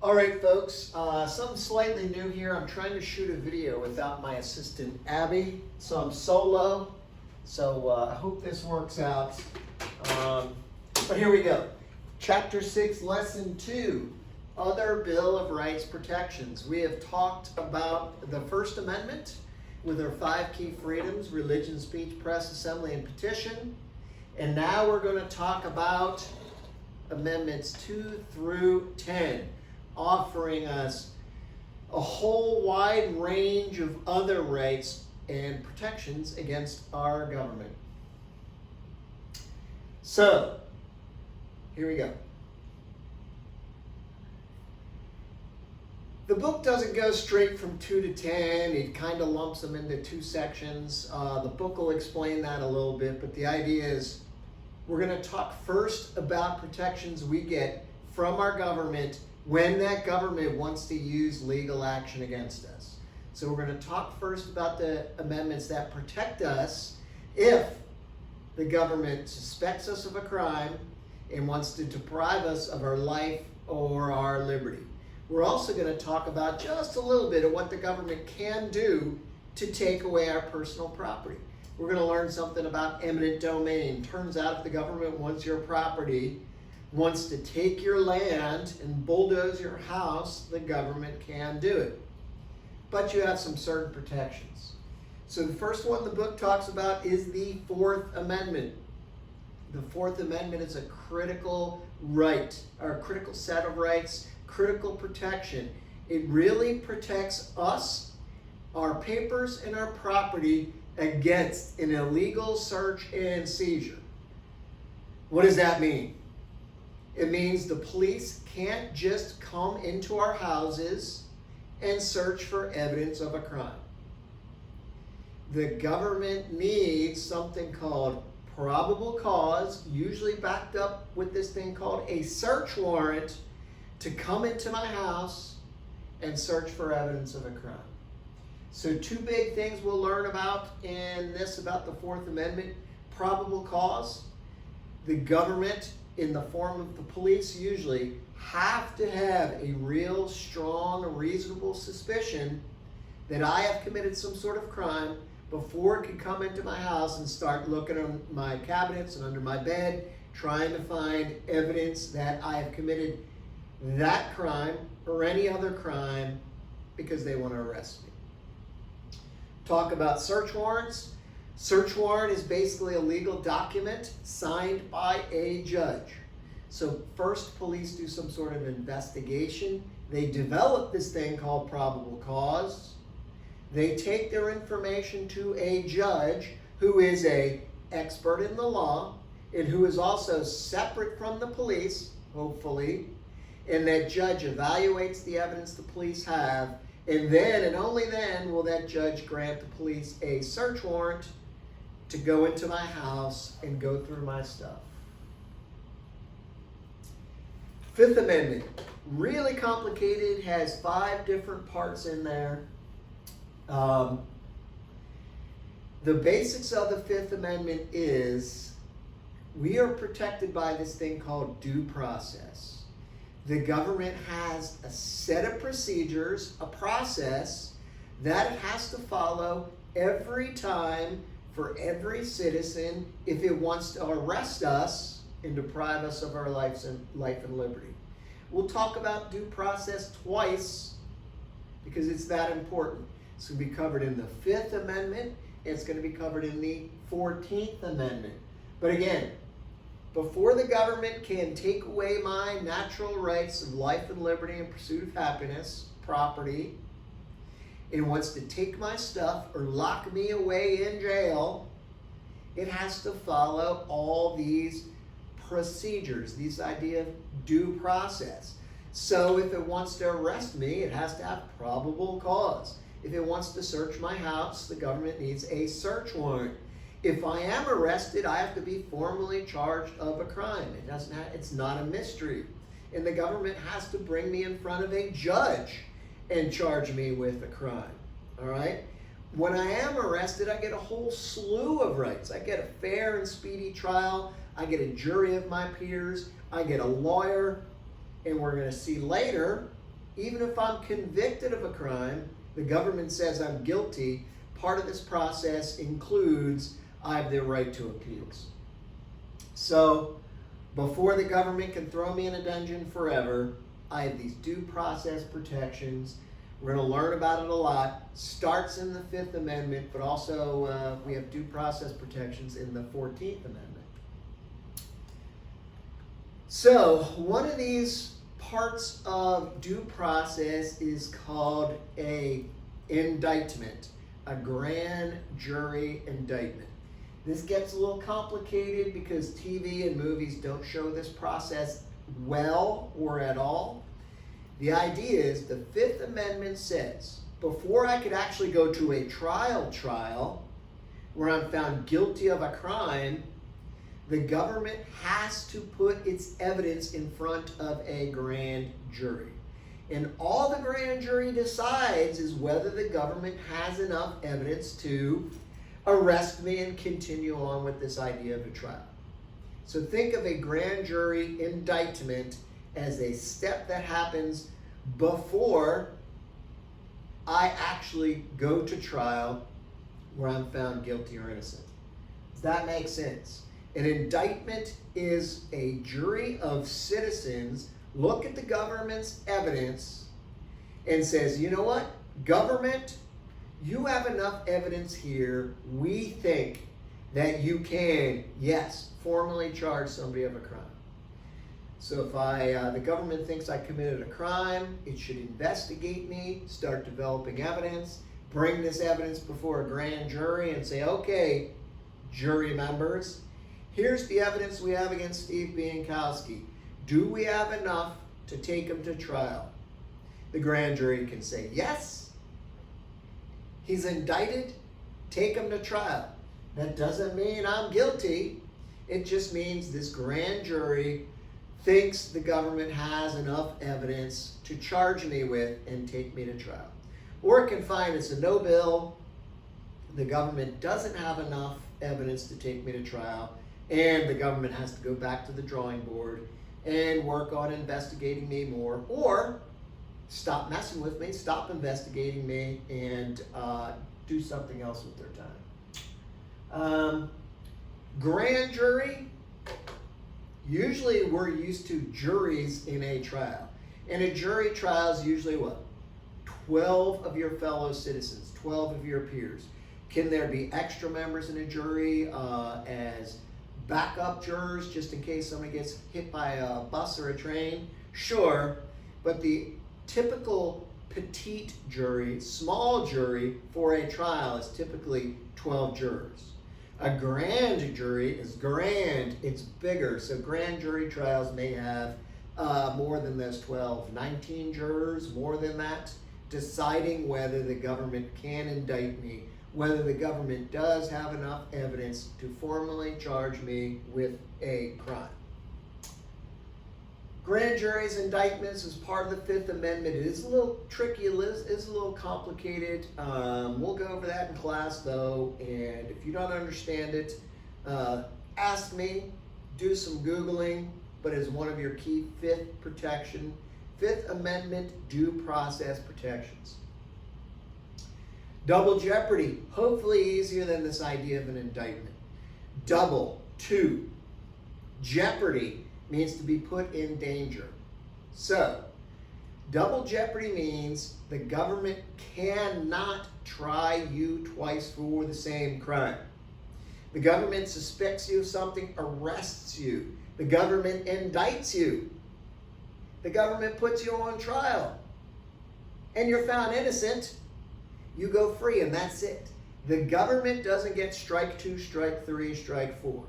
All right, folks, something slightly new here. I'm trying to shoot a video without my assistant, Abby, so I'm solo. So I hope this works out. But here we go. Chapter 6, Lesson 2, Other Bill of Rights Protections. We have talked about the First Amendment with our 5 key freedoms: religion, speech, press, assembly, and petition. And now we're going to talk about Amendments 2 through 10. Offering us a whole wide range of other rights and protections against our government. So, here we go. The book doesn't go straight from 2 to 10. It kind of lumps them into 2 sections. The book will explain that a little bit, but the idea is we're going to talk first about protections we get from our government when that government wants to use legal action against us. So we're going to talk first about the amendments that protect us if the government suspects us of a crime and wants to deprive us of our life or our liberty. We're also going to talk about just a little bit of what the government can do to take away our personal property. We're going to learn something about eminent domain. Turns out if the government wants your property, wants to take your land and bulldoze your house, the government can do it. But you have some certain protections. So the first one the book talks about is the Fourth Amendment. The Fourth Amendment is a critical right, or a critical set of rights, critical protection. It really protects us, our papers, and our property against an illegal search and seizure. What does that mean? It means the police can't just come into our houses and search for evidence of a crime. The government needs something called probable cause, usually backed up with this thing called a search warrant, to come into my house and search for evidence of a crime. So 2 big things we'll learn about in this about the Fourth Amendment: probable cause. The government, in the form of the police usually, have to have a real strong, reasonable suspicion that I have committed some sort of crime before it can come into my house and start looking on my cabinets and under my bed, trying to find evidence that I have committed that crime or any other crime because they want to arrest me. Talk about search warrants. Search warrant is basically a legal document signed by a judge. So first, police do some sort of investigation. They develop this thing called probable cause. They take their information to a judge who is an expert in the law and who is also separate from the police, hopefully. And that judge evaluates the evidence the police have, and then and only then will that judge grant the police a search warrant to go into my house and go through my stuff. Fifth Amendment, really complicated, has 5 different parts in there. The basics of the Fifth Amendment is we are protected by this thing called due process. The government has a set of procedures, a process that it has to follow every time for every citizen if it wants to arrest us and deprive us of our life and liberty. We'll talk about due process twice because it's that important. It's going to be covered in the Fifth Amendment, and it's going to be covered in the 14th Amendment. But again, before the government can take away my natural rights of life and liberty and pursuit of happiness, property, and wants to take my stuff or lock me away in jail, it has to follow all these procedures, this idea of due process. So if it wants to arrest me, it has to have probable cause. If it wants to search my house, the government needs a search warrant. If I am arrested, I have to be formally charged of a crime. It's not a mystery. And the government has to bring me in front of a judge and charge me with a crime. All right? When I am arrested, I get a whole slew of rights. I get a fair and speedy trial. I get a jury of my peers. I get a lawyer. And we're going to see later even if I'm convicted of a crime, the government says I'm guilty, part of this process includes I have the right to appeals. So before the government can throw me in a dungeon forever, I have these due process protections. We're going to learn about it a lot. Starts in the Fifth Amendment, but also we have due process protections in the 14th Amendment. So one of these parts of due process is called a indictment, a grand jury indictment. This gets a little complicated because TV and movies don't show this process well or at all. The idea is the Fifth Amendment says, before I could actually go to a trial where I'm found guilty of a crime, the government has to put its evidence in front of a grand jury. And all the grand jury decides is whether the government has enough evidence to arrest me and continue on with this idea of a trial. So think of a grand jury indictment as a step that happens before I actually go to trial where I'm found guilty or innocent. Does that make sense? An indictment is a jury of citizens look at the government's evidence and says, you know what, government, you have enough evidence here. We think that you can, yes, formally charge somebody of a crime. So if the government thinks I committed a crime, it should investigate me, start developing evidence, bring this evidence before a grand jury and say, okay, jury members, here's the evidence we have against Steve Biankowski. Do we have enough to take him to trial? The grand jury can say, yes, he's indicted, take him to trial. That doesn't mean I'm guilty. It just means this grand jury thinks the government has enough evidence to charge me with and take me to trial. Or it can find it's a no bill, the government doesn't have enough evidence to take me to trial, and the government has to go back to the drawing board and work on investigating me more, or stop messing with me, stop investigating me, and do something else with their time. Grand jury, usually we're used to juries in a trial. And a jury trial is usually what? 12 of your fellow citizens, 12 of your peers. Can there be extra members in a jury as backup jurors just in case somebody gets hit by a bus or a train? Sure, but the typical petite jury, small jury for a trial is typically 12 jurors. A grand jury is grand, it's bigger, so grand jury trials may have more than those 12, 19 jurors, more than that, deciding whether the government can indict me, whether the government does have enough evidence to formally charge me with a crime. Grand jury's indictments is part of the Fifth Amendment. It is a little tricky, it is a little complicated. We'll go over that in class though, and if you don't understand it, ask me, do some Googling, but as one of your key Fifth Amendment due process protections. Double jeopardy, hopefully easier than this idea of an indictment. Double, two, jeopardy means to be put in danger. So, double jeopardy means the government cannot try you twice for the same crime. The government suspects you of something, arrests you. The government indicts you. The government puts you on trial. And you're found innocent, you go free, and that's it. The government doesn't get strike 2, strike 3, strike 4.